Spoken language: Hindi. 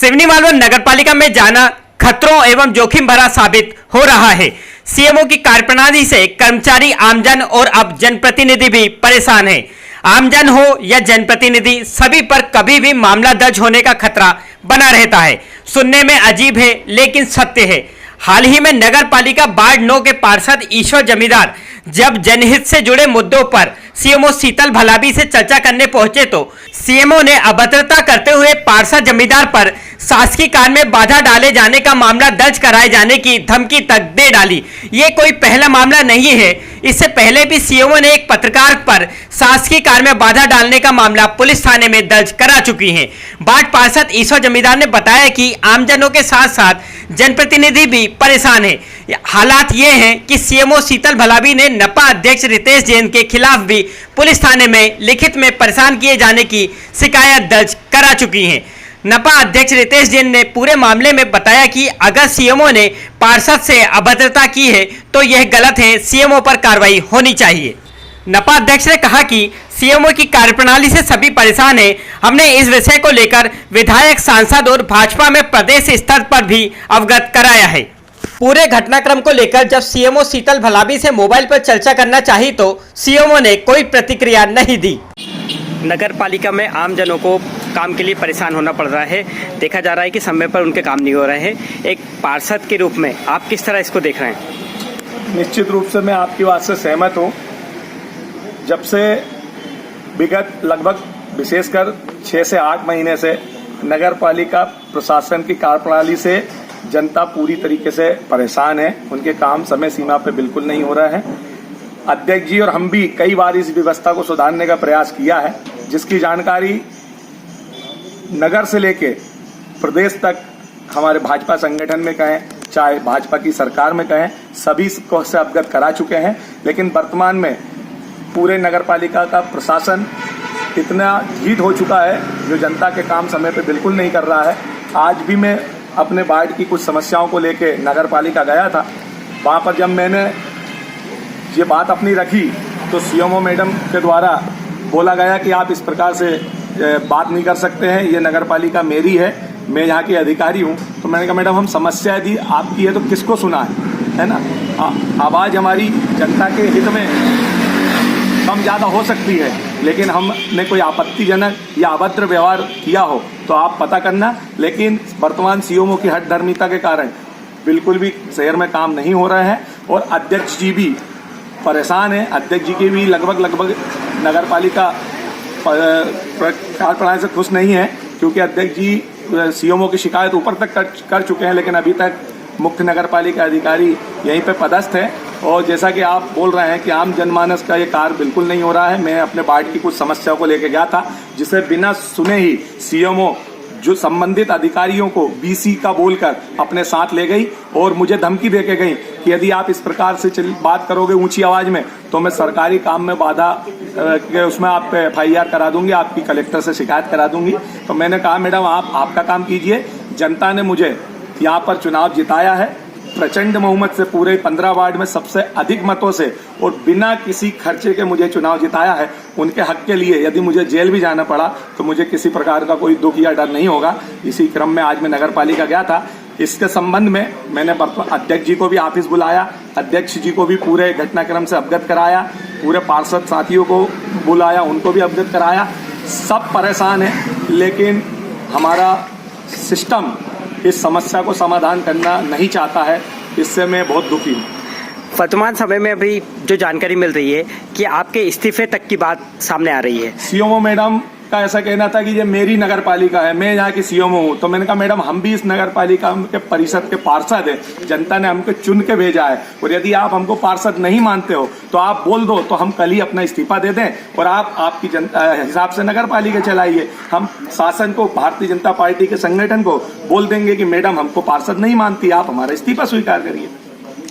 सिवनी मालवा नगरपालिका में जाना खतरों एवं जोखिम भरा साबित हो रहा है। सीएमओ की कार्यप्रणाली से कर्मचारी, आमजन और अब जनप्रतिनिधि भी परेशान है। आमजन हो या जनप्रतिनिधि, सभी पर कभी भी मामला दर्ज होने का खतरा बना रहता है। सुनने में अजीब है लेकिन सत्य है। हाल ही में नगर पालिका वार्ड 9 के पार्षद ईश्वर जमींदार जब जनहित से जुड़े मुद्दों पर सीएमओ शीतल भलाबी से चर्चा करने पहुंचे तो सीएमओ ने अभद्रता करते हुए पार्षद जमींदार पर शासकीय कार्य में बाधा डाले जाने का मामला दर्ज कराए जाने की धमकी तक दे डाली। ये कोई पहला मामला नहीं है। इससे पहले भी सीएमओ ने एक पत्रकार पर शासकीय कार्य में बाधा डालने का मामला पुलिस थाने में दर्ज करा चुकी हैं। वार्ड पार्षद ईश्वर जमींदार ने बताया कि आमजनों के साथ साथ जनप्रतिनिधि भी परेशान है। हालात ये हैं कि सीएमओ शीतल भलाबी ने नपा अध्यक्ष रितेश जैन के खिलाफ भी पुलिस थाने में लिखित में परेशान किए जाने की शिकायत दर्ज करा चुकी है। नपा अध्यक्ष रितेश जैन ने पूरे मामले में बताया कि अगर सीएमओ ने पार्षद से अभद्रता की है तो यह गलत है, सीएमओ पर कार्रवाई होनी चाहिए। नपा अध्यक्ष ने कहा कि सीएमओ की कार्यप्रणाली से सभी परेशान हैं। हमने इस विषय को लेकर विधायक, सांसद और भाजपा में प्रदेश स्तर पर भी अवगत कराया है। पूरे घटनाक्रम को लेकर जब सीएमओ शीतल भलाबी से मोबाइल पर चर्चा करना चाही तो सीएमओ ने कोई प्रतिक्रिया नहीं दी। नगर पालिका में आमजनों को काम के लिए परेशान होना पड़ रहा है। देखा जा रहा है कि समय पर उनके काम नहीं हो रहे हैं। एक पार्षद के रूप में आप किस तरह इसको देख रहे हैं? निश्चित रूप से मैं आपकी बात से सहमत हूँ। जब से विगत लगभग विशेषकर 6 से 8 महीने से नगर पालिका प्रशासन की कार्यप्रणाली से जनता पूरी तरीके से परेशान है। उनके काम समय सीमा पे बिल्कुल नहीं हो रहा है। अध्यक्ष जी और हम भी कई बार इस व्यवस्था को सुधारने का प्रयास किया है, जिसकी जानकारी नगर से लेके प्रदेश तक हमारे भाजपा संगठन में कहें, चाहे भाजपा की सरकार में कहें, सभी को से अवगत करा चुके हैं। लेकिन वर्तमान में पूरे नगर पालिका का प्रशासन इतना ढीठ हो चुका है जो जनता के काम समय पे बिल्कुल नहीं कर रहा है। आज भी मैं अपने वार्ड की कुछ समस्याओं को लेके नगर पालिका गया था। वहाँ पर जब मैंने ये बात अपनी रखी तो सीएमओ मैडम के द्वारा बोला गया कि आप इस प्रकार से बात नहीं कर सकते हैं, ये नगर पालिका मेरी है, मैं यहाँ के अधिकारी हूँ। तो मैंने कहा मैडम, हम समस्या यदि आपकी है तो किसको सुना है ना? आवाज़ हमारी जनता के हित में कम ज़्यादा हो सकती है, लेकिन हमने कोई आपत्तिजनक या अभद्र व्यवहार किया हो तो आप पता करना। लेकिन वर्तमान सीएमओ की हठधर्मिता के कारण बिल्कुल भी शहर में काम नहीं हो रहा है और अध्यक्ष जी भी परेशान है। अध्यक्ष जी की भी लगभग नगर पालिका कार्यप्रणाली से खुश नहीं है, क्योंकि अध्यक्ष जी सीएमओ की शिकायत ऊपर तक कर चुके हैं, लेकिन अभी तक मुख्य नगर पालिका अधिकारी यहीं पे पदस्थ है। और जैसा कि आप बोल रहे हैं कि आम जनमानस का ये कार्य बिल्कुल नहीं हो रहा है। मैं अपने वार्ड की कुछ समस्याओं को लेकर गया था, जिसे बिना सुने ही सीएमओ जो संबंधित अधिकारियों को बीसी का बोलकर अपने साथ ले गई और मुझे धमकी देके गई कि यदि आप इस प्रकार से बात करोगे ऊंची आवाज में तो मैं सरकारी काम में बाधा उसमें आप FIR करा दूंगी, आपकी कलेक्टर से शिकायत करा दूंगी। तो मैंने कहा मैडम, आप आपका काम कीजिए। जनता ने मुझे यहाँ पर चुनाव जिताया है प्रचंड बहुमत से, पूरे 15 वार्ड में सबसे अधिक मतों से, और बिना किसी खर्चे के मुझे चुनाव जिताया है। उनके हक के लिए यदि मुझे जेल भी जाना पड़ा तो मुझे किसी प्रकार का कोई दुख या डर नहीं होगा। इसी क्रम में आज मैं नगर पालिका गया था। इसके संबंध में मैंने अध्यक्ष जी को भी ऑफिस बुलाया, अध्यक्ष जी को भी पूरे घटनाक्रम से अवगत कराया, पूरे पार्षद साथियों को बुलाया, उनको भी अवगत कराया। सब परेशान है, लेकिन हमारा सिस्टम इस समस्या को समाधान करना नहीं चाहता है। इससे मैं बहुत दुखी हूँ। वर्तमान समय में अभी जो जानकारी मिल रही है कि आपके इस्तीफे तक की बात सामने आ रही है। सीएमओ मैडम का ऐसा कहना था कि ये मेरी नगर पालिका है, मैं यहाँ की सीएमओ हूँ। तो मैंने कहा मैडम, हम भी इस नगर पालिका के परिषद के पार्षद हैं, जनता ने हमको चुन के भेजा है, और यदि आप हमको पार्षद नहीं मानते हो तो आप बोल दो, तो हम कल ही अपना इस्तीफा दे दें और आप आपकी हिसाब से नगर पालिका चलाइए। हम शासन को, भारतीय जनता पार्टी के संगठन को बोल देंगे कि मैडम हमको पार्षद नहीं मानती, आप हमारा इस्तीफा स्वीकार करिए।